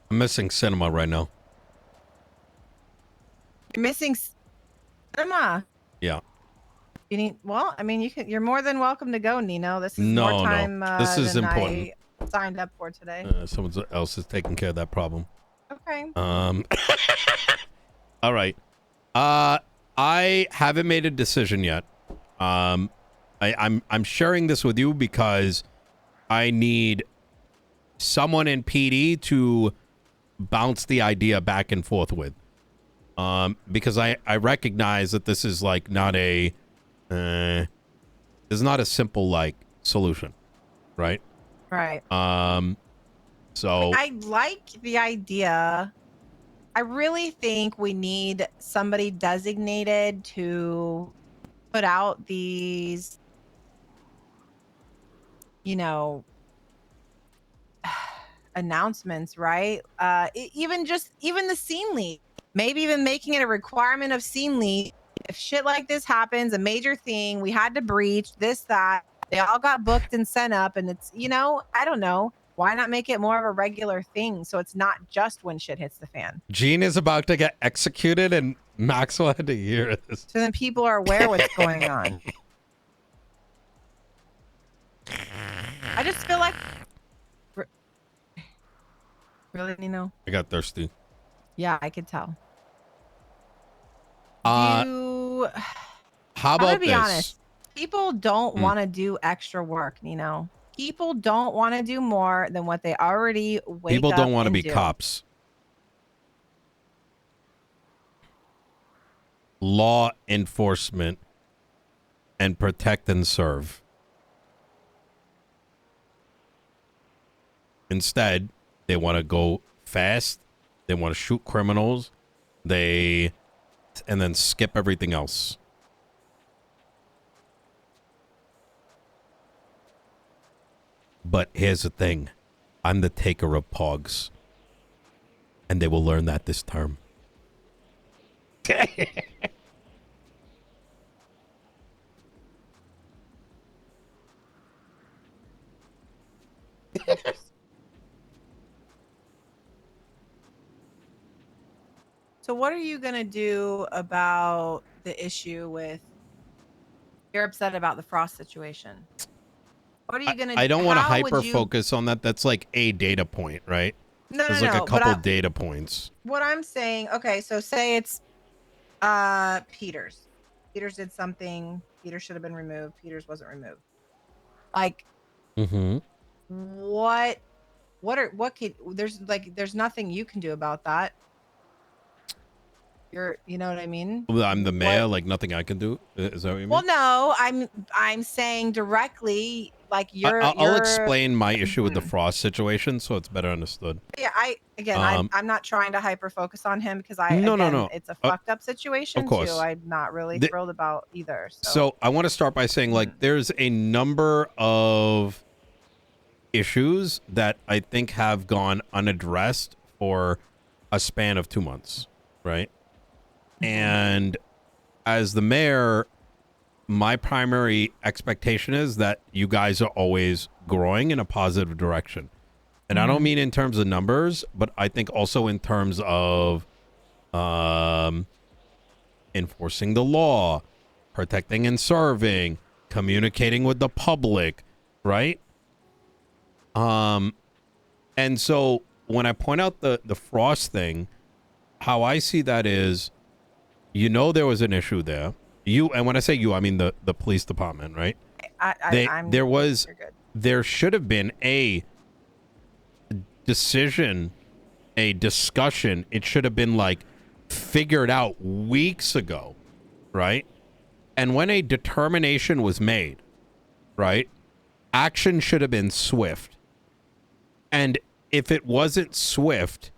[SPEAKER 1] I'm missing cinema right now.
[SPEAKER 2] you're missing cinema.
[SPEAKER 1] Yeah.
[SPEAKER 2] You need. Well, I mean, you're more than welcome to go, Nino. This is more time.
[SPEAKER 1] This is
[SPEAKER 2] than
[SPEAKER 1] important.
[SPEAKER 2] I signed up for today.
[SPEAKER 1] Someone else is taking care of that problem.
[SPEAKER 2] Okay.
[SPEAKER 1] All right. I haven't made a decision yet. I'm sharing this with you because I need someone in PD to bounce the idea back and forth with. Because I recognize that this is like not a there's not a simple like solution. right?
[SPEAKER 2] Right.
[SPEAKER 1] So
[SPEAKER 2] I like the idea. I really think we need somebody designated to put out these, you know, announcements, right? Even the scene lead, maybe even making it a requirement of scene lead. If shit like this happens, a major thing, we had to breach this, that, they all got booked and sent up, and it's, I don't know. Why not make it more of a regular thing so it's not just when shit hits the fan?
[SPEAKER 1] Gene is about to get executed, and Maxwell had to hear this.
[SPEAKER 2] So then people are aware what's going on. I just feel like, really, Nino?
[SPEAKER 1] I got thirsty.
[SPEAKER 2] Yeah, I could tell.
[SPEAKER 1] How
[SPEAKER 2] I'm
[SPEAKER 1] about
[SPEAKER 2] gonna be
[SPEAKER 1] this?
[SPEAKER 2] honest. People don't want to do extra work, Nino. People don't want to do more than what they already wake
[SPEAKER 1] People
[SPEAKER 2] up
[SPEAKER 1] don't want to
[SPEAKER 2] and
[SPEAKER 1] be
[SPEAKER 2] do.
[SPEAKER 1] cops. Law enforcement and protect and serve. Instead, they want to go fast. They want to shoot criminals. And then skip everything else. But here's the thing. I'm the taker of pogs. And they will learn that this term.
[SPEAKER 2] So what are you gonna do about the issue with? You're upset about the Frost situation. What are you gonna?
[SPEAKER 1] I don't want to
[SPEAKER 2] how would
[SPEAKER 1] hyper
[SPEAKER 2] you-
[SPEAKER 1] focus on that. That's like a data point, right?
[SPEAKER 2] No,
[SPEAKER 1] There's
[SPEAKER 2] no,
[SPEAKER 1] like
[SPEAKER 2] no.
[SPEAKER 1] a couple data points.
[SPEAKER 2] What I'm saying, okay, so say it's Peters. Peters did something. Peters should have been removed. Peters wasn't removed. Like, what could there's nothing you can do about that. You know what I mean?
[SPEAKER 1] Well, I'm the mayor,
[SPEAKER 2] What-
[SPEAKER 1] like nothing I can do. Is that what you mean?
[SPEAKER 2] Well, no, I'm saying directly, like
[SPEAKER 1] I'll explain my issue with the Frost situation so it's better understood.
[SPEAKER 2] Yeah, I'm not trying to hyper focus on him because
[SPEAKER 1] No.
[SPEAKER 2] It's a fucked up situation
[SPEAKER 1] of course.
[SPEAKER 2] too. I'm not really thrilled about either.
[SPEAKER 1] So I want to start by saying, like, there's a number of issues that I think have gone unaddressed for a span of 2 months, right? And as the mayor, my primary expectation is that you guys are always growing in a positive direction. And I don't mean in terms of numbers, but I think also in terms of enforcing the law, protecting and serving, communicating with the public, right? And so when I point out the Frost thing, how I see that is, there was an issue there. And when I say you, I mean the police department, right? There should have been a decision, a discussion. It should have been like figured out weeks ago, right? And when a determination was made, right, action should have been swift. And if it wasn't swift,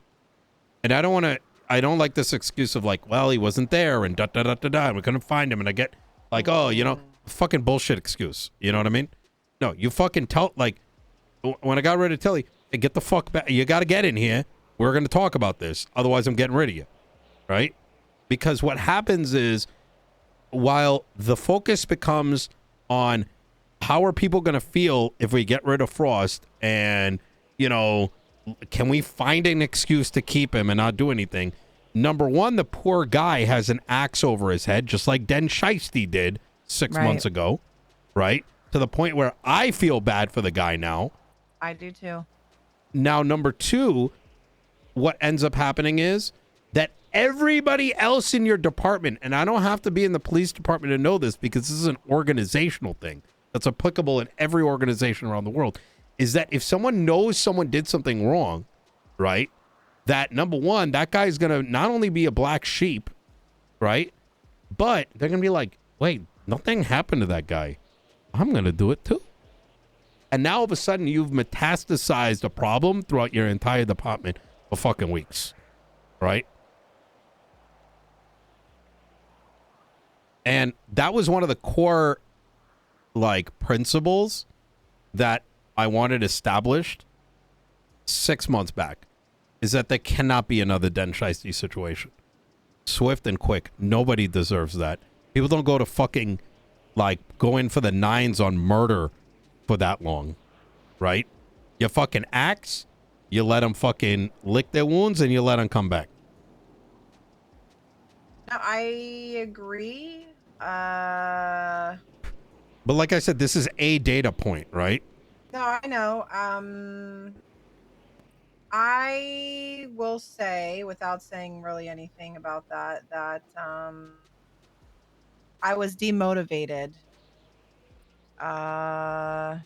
[SPEAKER 1] and I don't like this excuse of like, well, he wasn't there and and we couldn't find him, and I get like, fucking bullshit excuse. You know what I mean? No, you fucking tell, like, when I got ready to tell you, hey, get the fuck back. You got to get in here. We're going to talk about this. Otherwise, I'm getting rid of you. Right? Because what happens is, while the focus becomes on how are people going to feel if we get rid of Frost, and, can we find an excuse to keep him and not do anything? Number one, the poor guy has an axe over his head, just like dasMEHDI did 6 months ago, right? To the point where I feel bad for the guy now.
[SPEAKER 2] I do too.
[SPEAKER 1] Now, number two, what ends up happening is that everybody else in your department, and I don't have to be in the police department to know this because this is an organizational thing that's applicable in every organization around the world, is that if someone knows someone did something wrong, right, that number one, that guy's going to not only be a black sheep, right, but they're going to be like, wait, nothing happened to that guy. I'm going to do it too. And now all of a sudden you've metastasized a problem throughout your entire department for fucking weeks, right? And that was one of the core, like, principles that I wanted established 6 months back, is that there cannot be another Den Shiesty situation. Swift and quick. Nobody deserves that. People don't go to fucking, like, go in for the 9s on murder for that long, right? You fucking axe, you let them fucking lick their wounds, and you let them come back.
[SPEAKER 2] No, I agree.
[SPEAKER 1] But like I said, this is a data point, right?
[SPEAKER 2] No, I know. I will say, without saying really anything about that, that I was demotivated after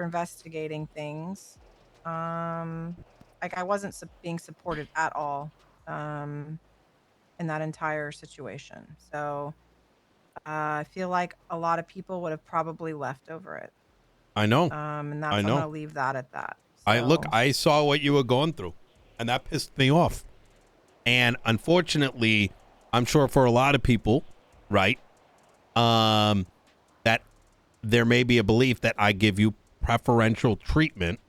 [SPEAKER 2] investigating things. Like I wasn't being supported at all in that entire situation. So I feel like a lot of people would have probably left over it.
[SPEAKER 1] I know.
[SPEAKER 2] And that's,
[SPEAKER 1] I know.
[SPEAKER 2] I'm gonna leave that at that.
[SPEAKER 1] Look,
[SPEAKER 2] So-
[SPEAKER 1] I saw what you were going through, and that pissed me off. And unfortunately, I'm sure for a lot of people, right, that there may be a belief that I give you preferential treatment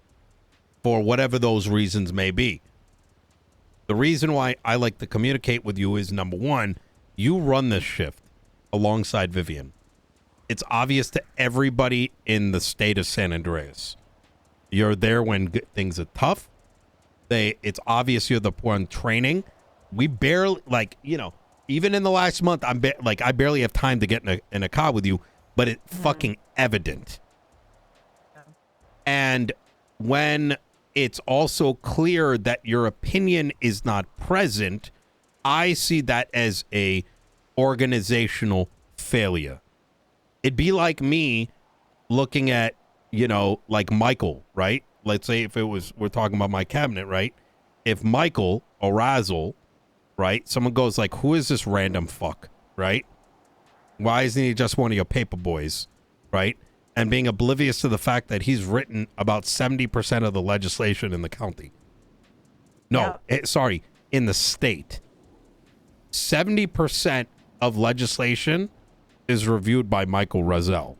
[SPEAKER 1] for whatever those reasons may be. The reason why I like to communicate with you is, number one, you run this shift alongside Vivian. It's obvious to everybody in the state of San Andreas. You're there when things are tough. It's obvious you're the one training. We barely, like, you know, even in the last month, I barely have time to get in a car with you, but it's fucking evident.
[SPEAKER 2] Yeah.
[SPEAKER 1] And when it's also clear that your opinion is not present, I see that as a organizational failure. It'd be like me looking at, you know, like Michael, right? Let's say if we're talking about my cabinet, right? If Michael or Razzle, right? Someone goes like, who is this random fuck, right? Why isn't he just one of your paper boys, right? And being oblivious to the fact that he's written about 70% of the legislation in the county. No, sorry, in the state. 70% of legislation is reviewed by Michael Razzell.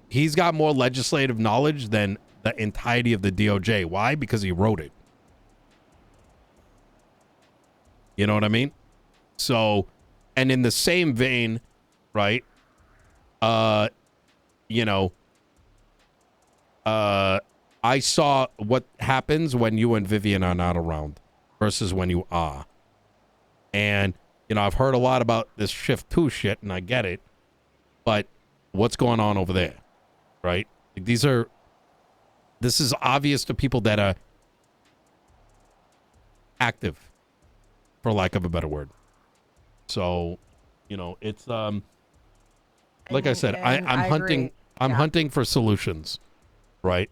[SPEAKER 1] He's got more legislative knowledge than the entirety of the DOJ. Why? Because he wrote it. You know what I mean? So, and in the same vein, right? You know, I saw what happens when you and Vivian are not around versus when you are. And, you know, I've heard a lot about this shift 2 shit, and I get it. But what's going on over there? Right? Like, this is obvious to people that are active, for lack of a better word. So, you know, it's like I said, I'm hunting
[SPEAKER 2] agree.
[SPEAKER 1] I'm hunting for solutions, right?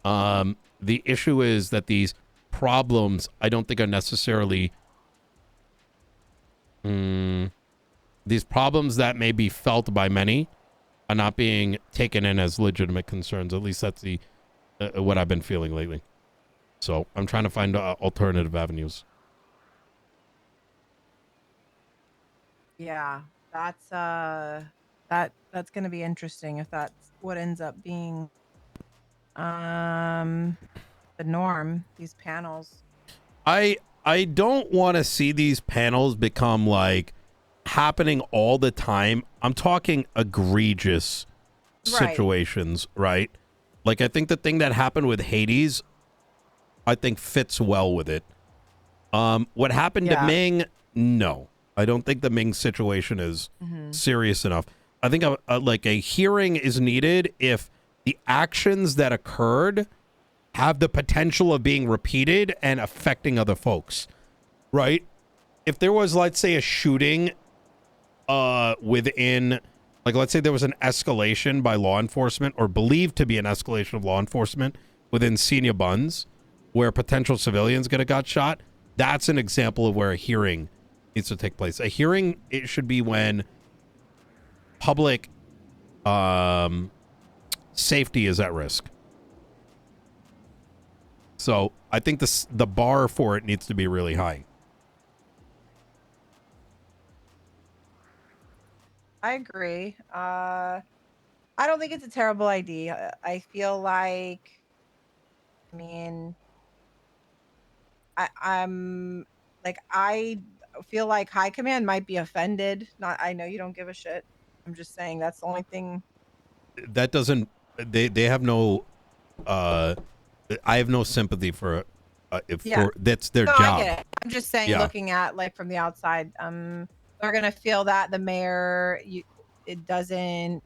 [SPEAKER 1] The issue is that these problems I don't think are necessarily these problems that may be felt by many are not being taken in as legitimate concerns. At least that's the what I've been feeling lately. So I'm trying to find alternative avenues.
[SPEAKER 2] Yeah, that's that's going to be interesting if that's what ends up being the norm, these panels.
[SPEAKER 1] I don't want to see these panels become like happening all the time. I'm talking egregious situations, right? Like, I think the thing that happened with Hades, I think fits well with it. What happened to Ming? No, I don't think the Ming situation is serious enough. I think like a hearing is needed if the actions that occurred have the potential of being repeated and affecting other folks, right? If there was, let's say, a shooting within, like, let's say there was an escalation by law enforcement, or believed to be an escalation of law enforcement within Senior Buns, where potential civilians could have got shot, that's an example of where a hearing needs to take place. A hearing, it should be when public safety is at risk. So I think the bar for it needs to be really high.
[SPEAKER 2] I agree. I don't think it's a terrible idea. I feel like, I mean, I'm like, I feel like high command might be offended. Not, I know you don't give a shit. I'm just saying that's the only thing.
[SPEAKER 1] That doesn't. They have no. I have no sympathy for.
[SPEAKER 2] Yeah.
[SPEAKER 1] That's their
[SPEAKER 2] No,
[SPEAKER 1] job.
[SPEAKER 2] I get it. I'm just saying,
[SPEAKER 1] Yeah.
[SPEAKER 2] looking at like from the outside, they're gonna feel that the mayor, it doesn't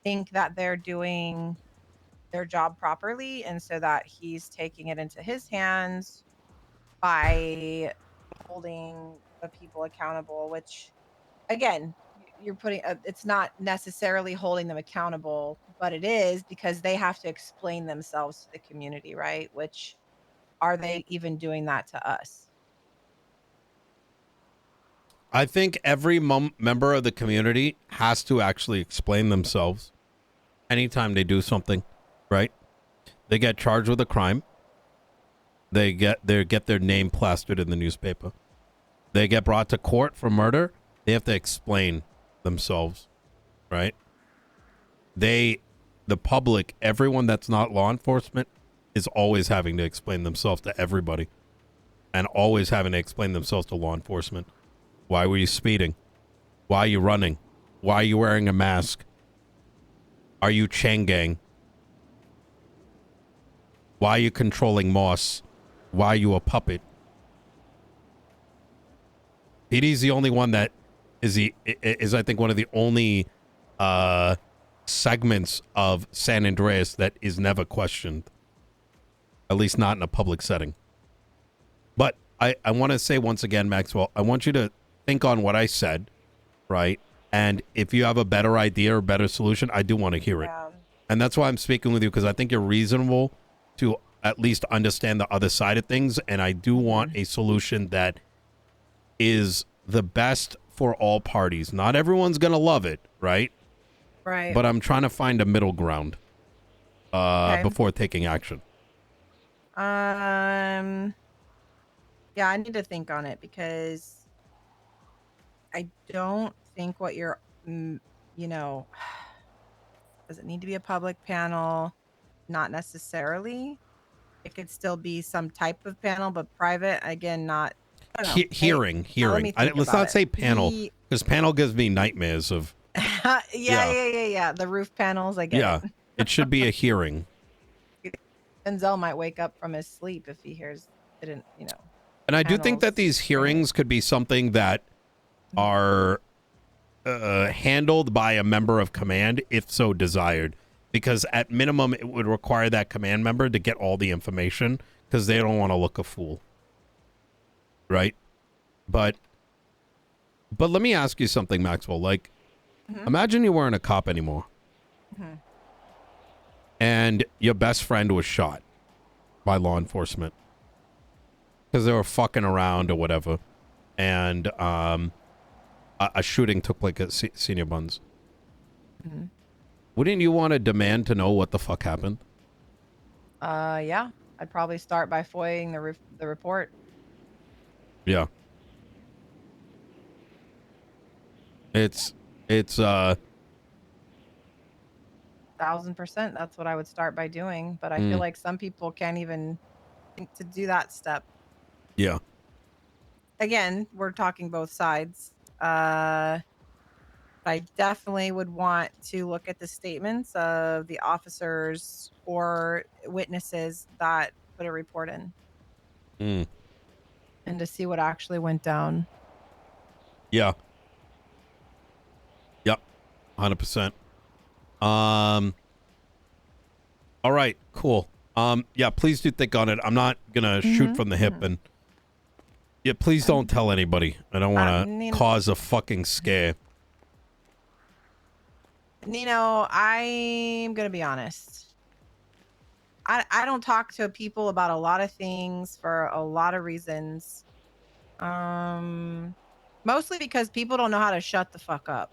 [SPEAKER 2] think that they're doing their job properly, and so that he's taking it into his hands by holding the people accountable. Which, again, you're putting. It's not necessarily holding them accountable, but it is because they have to explain themselves to the community, right? Which, are they even doing that to us?
[SPEAKER 1] I think every member of the community has to actually explain themselves anytime they do something, right? They get charged with a crime. They get their name plastered in the newspaper. They get brought to court for murder. They have to explain themselves, right? The public, everyone that's not law enforcement, is always having to explain themselves to everybody, and always having to explain themselves to law enforcement. Why were you speeding? Why are you running? Why are you wearing a mask? Are you chain gang? Why are you controlling Moss? Why are you a puppet? PD's the only one that is I think one of the only segments of San Andreas that is never questioned. At least not in a public setting. But I want to say once again, Maxwell, I want you to think on what I said, right? And if you have a better idea or better solution, I do want to hear it.
[SPEAKER 2] Yeah.
[SPEAKER 1] And that's why I'm speaking with you, because I think you're reasonable to at least understand the other side of things. And I do want a solution that is the best for all parties. Not everyone's going to love it, right?
[SPEAKER 2] Right.
[SPEAKER 1] But I'm trying to find a middle ground
[SPEAKER 2] Okay.
[SPEAKER 1] before taking action.
[SPEAKER 2] Yeah, I need to think on it because I don't think what you're, does it need to be a public panel? Not necessarily. It could still be some type of panel, but private. Again, not. I don't know.
[SPEAKER 1] Hearing. Let's not say panel, because panel gives me nightmares of.
[SPEAKER 2] Yeah. The roof panels. I get it.
[SPEAKER 1] It should be a hearing.
[SPEAKER 2] Denzel might wake up from his sleep if he hears
[SPEAKER 1] And I do think that these hearings could be something that are handled by a member of command, if so desired. Because at minimum, it would require that command member to get all the information, because they don't want to look a fool. Right? But let me ask you something, Maxwell. Like, imagine you weren't a cop anymore. And your best friend was shot by law enforcement because they were fucking around or whatever, and a shooting took place at Senior Buns. Wouldn't you want to demand to know what the fuck happened?
[SPEAKER 2] Yeah, I'd probably start by FOIAing the report.
[SPEAKER 1] Yeah. It's
[SPEAKER 2] 1,000%. That's what I would start by doing. But I feel like some people can't even think to do that step.
[SPEAKER 1] Yeah.
[SPEAKER 2] Again, we're talking both sides. I definitely would want to look at the statements of the officers or witnesses that put a report in. And to see what actually went down.
[SPEAKER 1] Yeah. Yep. 100%. All right, cool. Yeah, please do think on it. I'm not gonna shoot from the hip, and yeah, please don't tell anybody. I don't want to cause a fucking scare.
[SPEAKER 2] Nino, I'm gonna be honest. I don't talk to people about a lot of things for a lot of reasons. Mostly because people don't know how to shut the fuck up.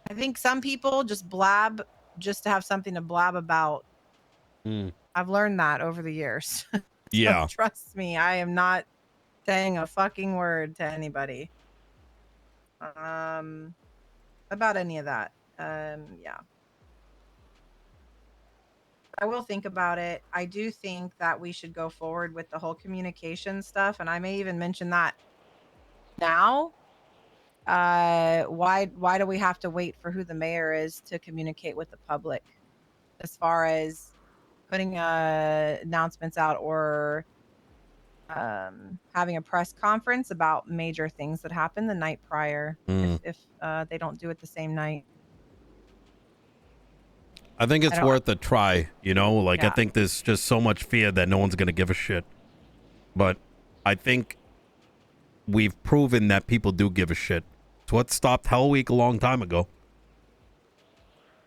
[SPEAKER 2] I think some people just blab just to have something to blab about.
[SPEAKER 1] Mm.
[SPEAKER 2] I've learned that over the years. So
[SPEAKER 1] Yeah.
[SPEAKER 2] trust me, I am not saying a fucking word to anybody. About any of that. Yeah. I will think about it. I do think that we should go forward with the whole communication stuff, and I may even mention that now. Why do we have to wait for who the mayor is to communicate with the public as far as putting announcements out or having a press conference about major things that happen the night prior
[SPEAKER 1] Mm.
[SPEAKER 2] if they don't do it the same night?
[SPEAKER 1] I think it's
[SPEAKER 2] don't-
[SPEAKER 1] worth a try, you know? Like, I
[SPEAKER 2] Yeah.
[SPEAKER 1] think there's just so much fear that no one's going to give a shit. But I think we've proven that people do give a shit. It's what stopped Hell Week a long time ago.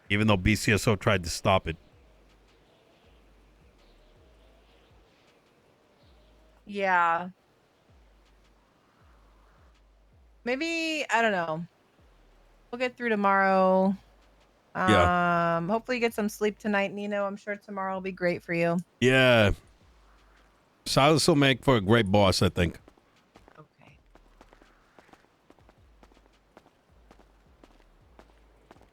[SPEAKER 1] Even though BCSO tried to stop it.
[SPEAKER 2] Yeah. Maybe, I don't know. We'll get through tomorrow.
[SPEAKER 1] Yeah.
[SPEAKER 2] Hopefully you get some sleep tonight, Nino. I'm sure tomorrow will be great for you.
[SPEAKER 1] Yeah. Silas will make for a great boss, I think.
[SPEAKER 2] Okay.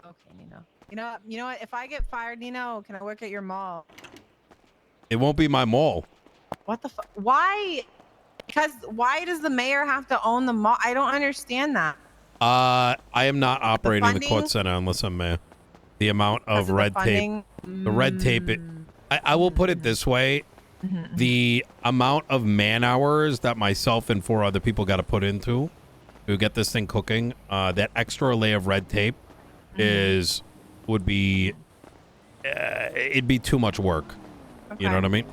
[SPEAKER 2] Okay, Nino. You know what? If I get fired, Nino, can I work at your mall?
[SPEAKER 1] It won't be my mall.
[SPEAKER 2] What the fuck? Why? Because why does the mayor have to own the mall? I don't understand that.
[SPEAKER 1] I am not operating the court
[SPEAKER 2] funding?
[SPEAKER 1] center unless I'm mayor. The amount of
[SPEAKER 2] Because of the
[SPEAKER 1] red tape.
[SPEAKER 2] funding?
[SPEAKER 1] The red tape. I will put it this way. The amount of man hours that myself and 4 other people got to put into to get this thing cooking, that extra layer of red tape would be it'd be too much work. You know what I mean?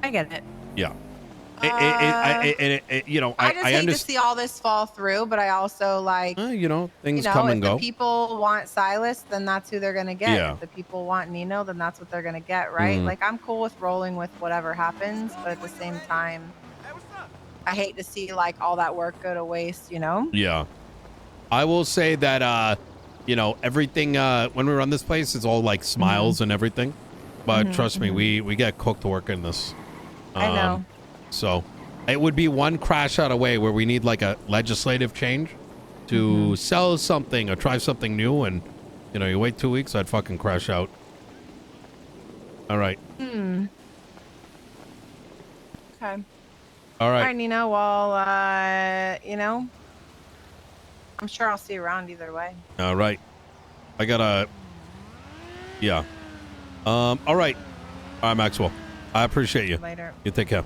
[SPEAKER 2] I get it.
[SPEAKER 1] Yeah. You know,
[SPEAKER 2] I just
[SPEAKER 1] I
[SPEAKER 2] hate to
[SPEAKER 1] understand.
[SPEAKER 2] see all this fall through, but I also like,
[SPEAKER 1] You know, things
[SPEAKER 2] you know,
[SPEAKER 1] come
[SPEAKER 2] if
[SPEAKER 1] and
[SPEAKER 2] the
[SPEAKER 1] go.
[SPEAKER 2] people want Silas, then that's who they're gonna get.
[SPEAKER 1] Yeah.
[SPEAKER 2] If the people want Nino, then that's what they're gonna get, right?
[SPEAKER 1] Mhm.
[SPEAKER 2] Like I'm cool with rolling with whatever happens, but at the same time, I hate to see like all that work go to waste, you know?
[SPEAKER 1] Yeah. I will say that you know, everything when we run this place it's all like smiles and everything. But trust me, we get cooked working this.
[SPEAKER 2] I know.
[SPEAKER 1] So it would be one crash out away where we need like a legislative change to sell something or try something new, and you know, you wait 2 weeks, I'd fucking crash out. All right.
[SPEAKER 2] Okay.
[SPEAKER 1] All right.
[SPEAKER 2] All right, Nino. Well, you know, I'm sure I'll see you around either way.
[SPEAKER 1] All right. I gotta. Yeah. All right. All right, Maxwell. I appreciate you.
[SPEAKER 2] Later.
[SPEAKER 1] You take care.